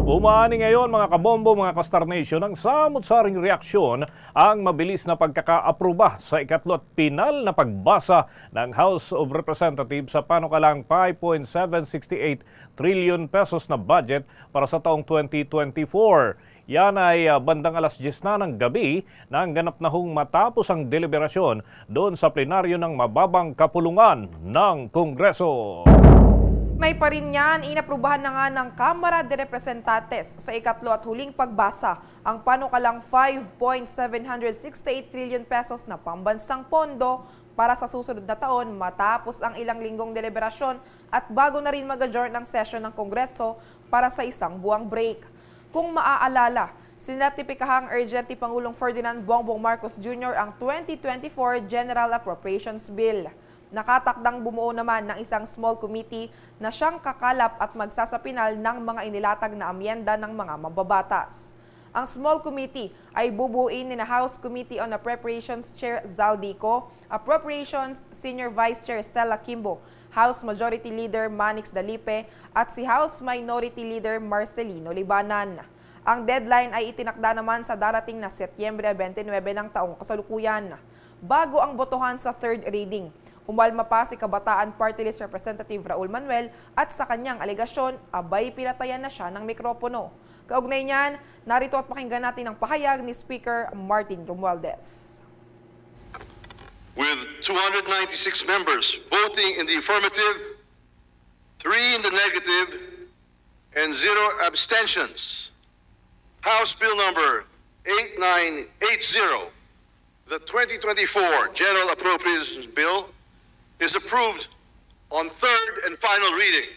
Umaani ngayon mga kabombo, mga ka-Star Nation, ang samot-saring reaksyon ang mabilis na pagkaka-aproba sa ikatlo at pinal na pagbasa ng House of Representatives sa panukalang 5.768 trillion pesos na budget para sa taong 2024. Yan ay bandang alas 10 na ng gabi nang ganap na hong matapos ang deliberasyon doon sa plenaryo ng mababang kapulungan ng Kongreso. May pa rin yan, inaprubahan na nga ng Kamara de Representantes sa ikatlo at huling pagbasa ang panukalang 5.768 trillion pesos na pambansang pondo para sa susunod na taon matapos ang ilang linggong deliberasyon at bago na rin mag-adjourn ng session ng Kongreso para sa isang buwang break. Kung maaalala, sinatipikahang urgente Pangulong Ferdinand Bongbong Marcos Jr. ang 2024 General Appropriations Bill. Nakatakdang bumuo naman ng isang small committee na siyang kakalap at magsasapinal ng mga inilatag na amyenda ng mga mababatas. Ang small committee ay bubuin ni House Committee on Appropriations Chair Zaldico, Appropriations Senior Vice Chair Stella Kimbo, House Majority Leader Manix Dalipe at si House Minority Leader Marcelino Libanan. Ang deadline ay itinakda naman sa darating na Setyembre 29 ng taong kasalukuyan. Bago ang botohan sa third reading, umalma pa si Kabataan Party List Representative Raul Manuel at sa kanyang alegasyon, abay pinatayan na siya ng mikropono. Kaugnay niyan, narito at pakinggan natin ang pahayag ni Speaker Martin Romualdez. With 296 members voting in the affirmative, 3 in the negative, and 0 abstentions, House Bill number 8980, the 2024 General Appropriations Bill, is approved on third and final reading.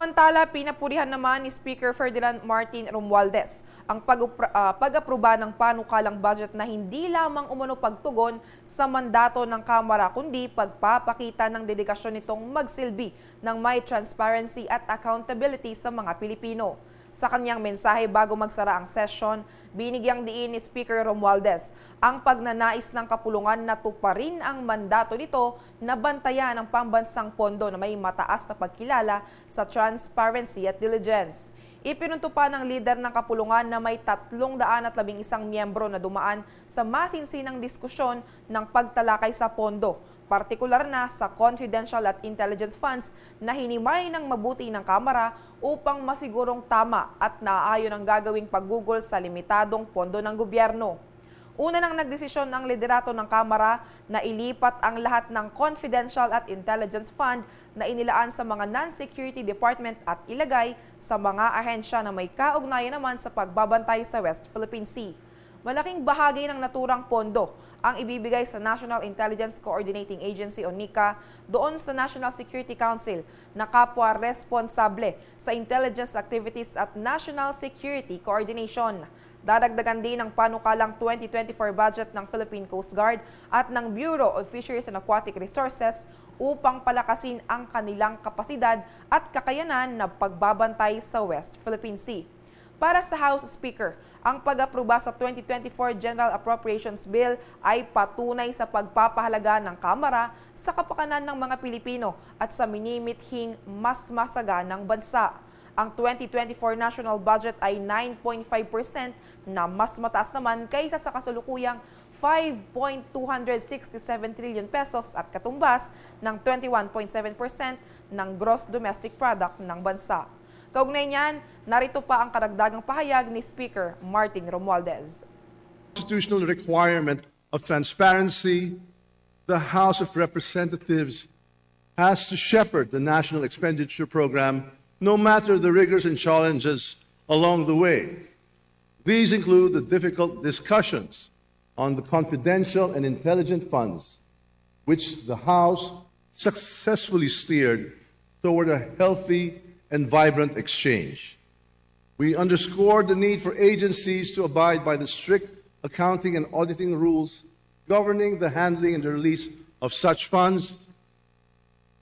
Samantala, pinapurihan naman ni Speaker Ferdinand Martin Romualdez ang pag-aproba ng panukalang budget na hindi lamang umano pagtugon sa mandato ng Kamara kundi pagpapakita ng dedikasyon nitong magsilbi ng may transparency at accountability sa mga Pilipino. Sa kanyang mensahe bago magsara ang session, binigyang diin ni Speaker Romualdez ang pagnanais ng kapulungan na tuparin ang mandato nito na bantayan ang pambansang pondo na may mataas na pagkilala sa transparency at diligence. Ipinunto pa ng lider ng kapulungan na may 311 miyembro na dumaan sa masinsinang diskusyon ng pagtalakay sa pondo, partikular na sa confidential at intelligence funds na hinimay ng mabuti ng Kamara upang masigurong tama at naaayon ang gagawing paggugol sa limitadong pondo ng gobyerno. Una nang nagdesisyon ang liderato ng Kamara na ilipat ang lahat ng confidential at intelligence fund na inilaan sa mga non-security department at ilagay sa mga ahensya na may kaugnayan naman sa pagbabantay sa West Philippine Sea. Malaking bahagi ng naturang pondo ang ibibigay sa National Intelligence Coordinating Agency o NICA doon sa National Security Council na kapwa responsable sa intelligence activities at national security coordination. Dadagdagan din ang panukalang 2024 budget ng Philippine Coast Guard at ng Bureau of Fisheries and Aquatic Resources upang palakasin ang kanilang kapasidad at kakayanan na pagbabantay sa West Philippine Sea. Para sa House Speaker, ang pag-aproba sa 2024 General Appropriations Bill ay patunay sa pagpapahalaga ng Kamara sa kapakanan ng mga Pilipino at sa minimithing mas masaganang bansa. Ang 2024 national budget ay 9.5% na mas mataas naman kaysa sa kasalukuyang 5.267 trillion pesos at katumbas ng 21.7% ng gross domestic product ng bansa. Kaugnay niyan, narito pa ang karagdagang pahayag ni Speaker Martin Romualdez. Constitutional requirement of transparency, the House of Representatives has to shepherd the national expenditure program no matter the rigors and challenges along the way. These include the difficult discussions on the confidential and intelligent funds, which the House successfully steered toward a healthy and vibrant exchange. We underscored the need for agencies to abide by the strict accounting and auditing rules governing the handling and the release of such funds,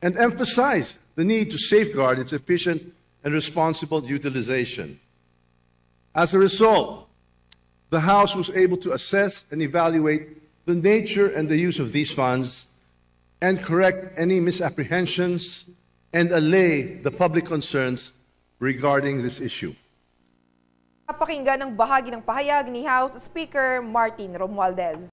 and emphasized the need to safeguard its efficient and responsible utilization. As a result, the House was able to assess and evaluate the nature and the use of these funds and correct any misapprehensions and allay the public concerns regarding this issue. Napakinggan ang bahagi ng pahayag ni House Speaker Martin Romualdez.